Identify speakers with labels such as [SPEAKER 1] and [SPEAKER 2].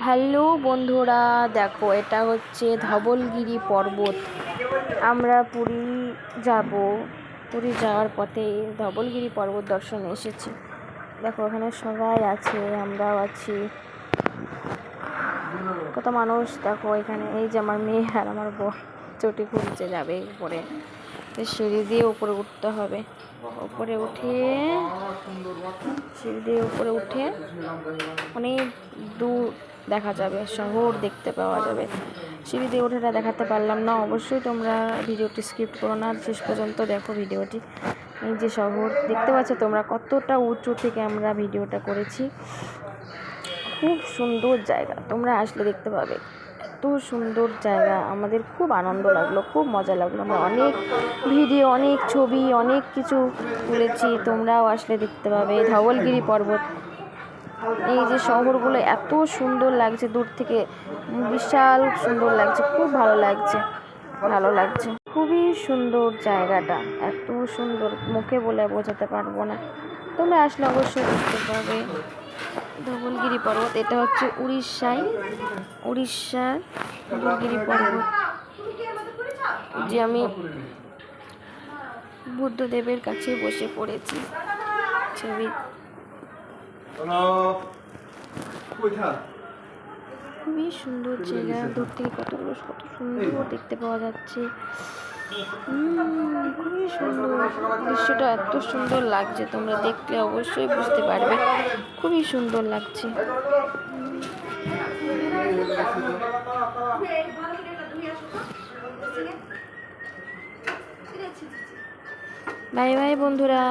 [SPEAKER 1] Hello বন্ধুরা, দেখো এটা হচ্ছে ধবলগিরি পর্বত। আমরা পুরী যাব, পুরী যাওয়ার পথে ধবলগিরি পর্বত দর্শনে এসেছি। দেখো এখানে সবাই আছে, আমরাও আছি, কত মানুষ। দেখো এখানে এই যে আমার মেয়ে আর আমার বর চটি খুলছে, যাবে উপরে, সিঁড়ি দিয়ে উপরে উঠতে হবে। উপরে উঠে সিঁড়ি দিয়ে উপরে উঠে অনেক দূর দেখা যাবে, শহর দেখতে পাওয়া যাবে। সিঁড়ি দিয়ে ওঠাটা দেখাতে পারলাম না, অবশ্যই তোমরা ভিডিওটি স্কিপ করো না, শেষ পর্যন্ত দেখো ভিডিওটি। এই যে শহর দেখতে পাচ্ছ তোমরা, কতটা উঁচু থেকে আমরা ভিডিওটা করেছি। খুব সুন্দর জায়গা, তোমরা আসলে দেখতে পাবে। এত সুন্দর জায়গা, আমাদের খুব আনন্দ লাগলো, খুব মজা লাগলো। আমরা অনেক ভিডিও, অনেক ছবি, অনেক কিছু তুলেছি, তোমরাও আসলে দেখতে পাবে। ধবলগিরি পর্বত, এই যে শহরগুলো এত সুন্দর লাগছে দূর থেকে, বিশাল সুন্দর লাগছে, খুব ভালো লাগছে। খুবই সুন্দর জায়গাটা, এত সুন্দর মুখে বলে বোঝাতে পারবো না। তোমরা আসলে অবশ্যই দেখতে পাবে ধবলগিরি পর্বত। এটা হচ্ছে উড়িষ্যার ধবলগিরি পর্বত। যে আমি বুদ্ধদেবের কাছে বসে পড়েছি, ছবি। খুবই সুন্দর জায়গা, দূর থেকে কত সুন্দর দেখতে পাওয়া যাচ্ছে। খুবই সুন্দর দৃশ্যটা, এত সুন্দর লাগছে, তোমরা দেখলে অবশ্যই বুঝতে পারবে, খুবই সুন্দর লাগছে। বাই বাই বন্ধুরা।